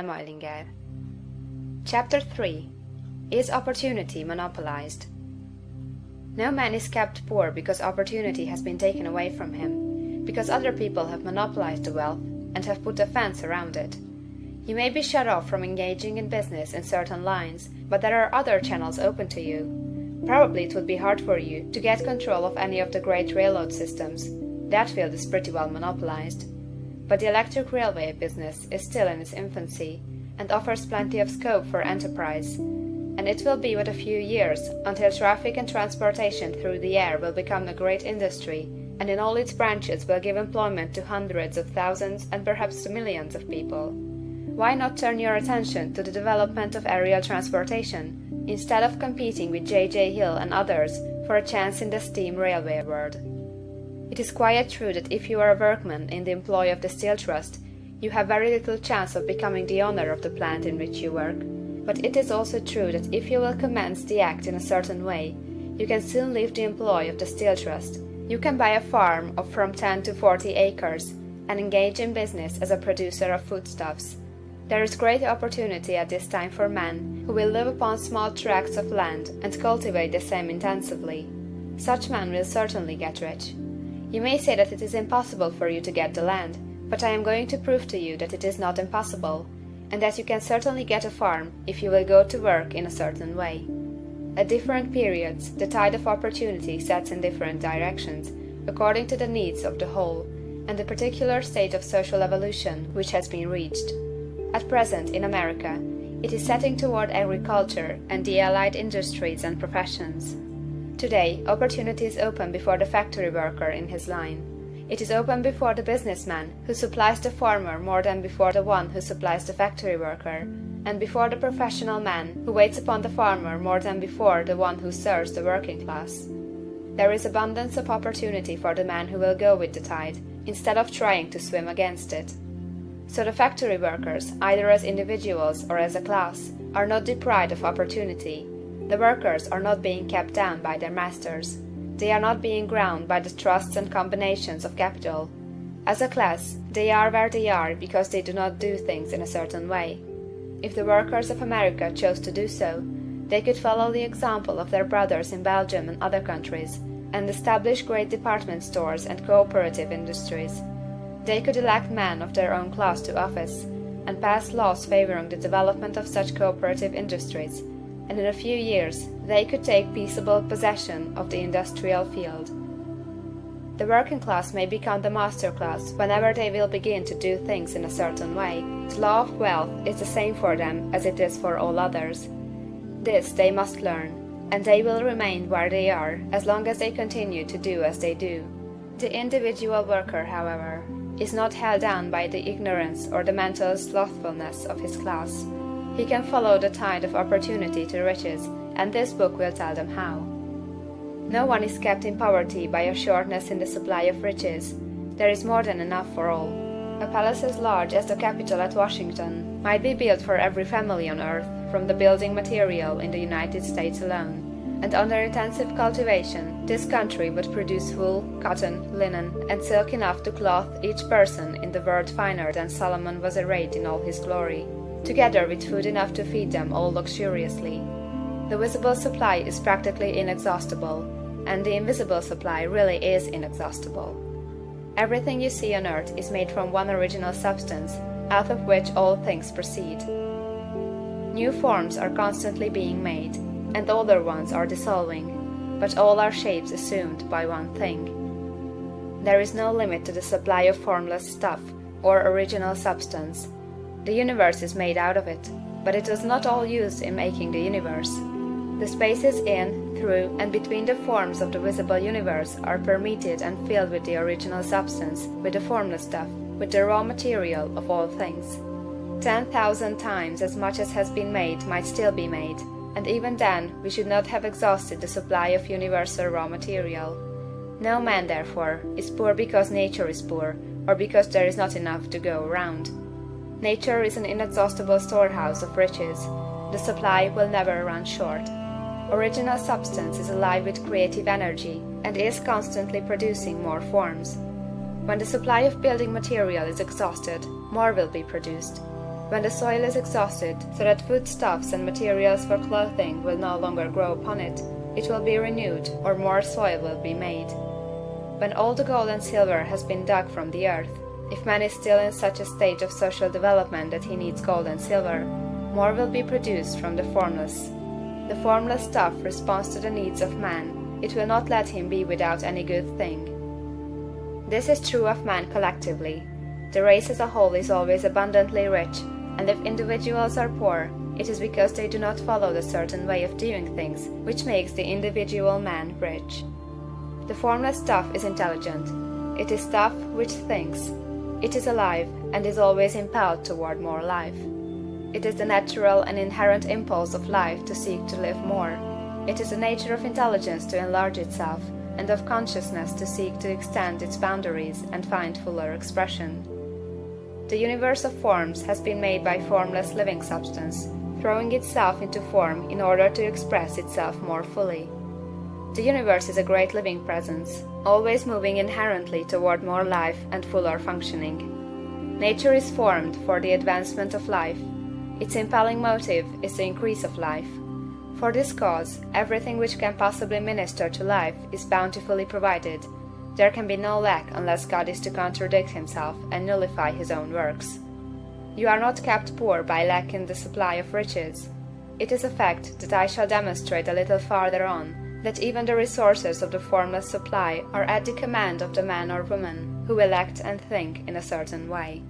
Meilinger. Chapter 3. Is Opportunity Monopolized? No man is kept poor because opportunity has been taken away from him, because other people have monopolized the wealth and have put a fence around it. You may be shut off from engaging in business in certain lines, but there are other channels open to you. Probably it would be hard for you to get control of any of the great railroad systems. That field is pretty well monopolized. But the electric railway business is still in its infancy, and offers plenty of scope for enterprise, and it will be but a few years until traffic and transportation through the air will become a great industry, and in all its branches will give employment to hundreds of thousands and perhaps to millions of people. Why not turn your attention to the development of aerial transportation, instead of competing with J. Hill and others for a chance in the steam railway world? It is quite true that if you are a workman in the employ of the Steel Trust, you have very little chance of becoming the owner of the plant in which you work. But it is also true that if you will commence the act in a certain way, you can soon leave the employ of the Steel Trust. You can buy a farm of from 10 to 40 acres and engage in business as a producer of foodstuffs. There is great opportunity at this time for men who will live upon small tracts of land and cultivate the same intensively. Such men will certainly get rich. You may say that it is impossible for you to get the land, but I am going to prove to you that it is not impossible, and that you can certainly get a farm if you will go to work in a certain way. At different periods, the tide of opportunity sets in different directions, according to the needs of the whole, and the particular stage of social evolution which has been reached. At present, in America, it is setting toward agriculture and the allied industries and professions. Today, opportunity is open before the factory worker in his line. It is open before the businessman who supplies the farmer more than before the one who supplies the factory worker, and before the professional man who waits upon the farmer more than before the one who serves the working class. There is abundance of opportunity for the man who will go with the tide, instead of trying to swim against it. So the factory workers, either as individuals or as a class, are not deprived of opportunity. The workers are not being kept down by their masters. They are not being ground by the trusts and combinations of capital. As a class, they are where they are because they do not do things in a certain way. If the workers of America chose to do so, they could follow the example of their brothers in Belgium and other countries, and establish great department stores and cooperative industries. They could elect men of their own class to office, and pass laws favoring the development of such cooperative industries, and in a few years they could take peaceable possession of the industrial field. The working class may become the master class whenever they will begin to do things in a certain way. The law of wealth is the same for them as it is for all others. This they must learn, and they will remain where they are as long as they continue to do as they do. The individual worker, however, is not held down by the ignorance or the mental slothfulness of his class. He can follow the tide of opportunity to riches, and this book will tell them how. No one is kept in poverty by a shortness in the supply of riches. There is more than enough for all. A palace as large as the Capitol at Washington might be built for every family on earth from the building material in the United States alone, and under intensive cultivation this country would produce wool, cotton, linen, and silk enough to clothe each person in the world finer than Solomon was arrayed in all his glory, together with food enough to feed them all luxuriously. The visible supply is practically inexhaustible, and the invisible supply really is inexhaustible. Everything you see on earth is made from one original substance, out of which all things proceed. New forms are constantly being made, and older ones are dissolving, but all are shapes assumed by one thing. There is no limit to the supply of formless stuff, or original substance. The universe is made out of it, but it was not all used in making the universe. The spaces in, through, and between the forms of the visible universe are permeated and filled with the original substance, with the formless stuff, with the raw material of all things. 10,000 times as much as has been made might still be made, and even then we should not have exhausted the supply of universal raw material. No man, therefore, is poor because nature is poor, or because there is not enough to go around. Nature is an inexhaustible storehouse of riches. The supply will never run short. Original substance is alive with creative energy, and is constantly producing more forms. When the supply of building material is exhausted, more will be produced. When the soil is exhausted, so that foodstuffs and materials for clothing will no longer grow upon it, it will be renewed, or more soil will be made. When all the gold and silver has been dug from the earth, if man is still in such a stage of social development that he needs gold and silver, more will be produced from the formless. The formless stuff responds to the needs of man. It will not let him be without any good thing. This is true of man collectively. The race as a whole is always abundantly rich, and if individuals are poor, it is because they do not follow the certain way of doing things which makes the individual man rich. The formless stuff is intelligent. It is stuff which thinks. It is alive, and is always impelled toward more life. It is the natural and inherent impulse of life to seek to live more. It is the nature of intelligence to enlarge itself, and of consciousness to seek to extend its boundaries and find fuller expression. The universe of forms has been made by formless living substance, throwing itself into form in order to express itself more fully. The universe is a great living presence, always moving inherently toward more life and fuller functioning. Nature is formed for the advancement of life. Its impelling motive is the increase of life. For this cause, everything which can possibly minister to life is bountifully provided. There can be no lack unless God is to contradict himself and nullify his own works. You are not kept poor by lack in the supply of riches. It is a fact that I shall demonstrate a little farther on, that even the resources of the formless supply are at the command of the man or woman who will act and think in a certain way.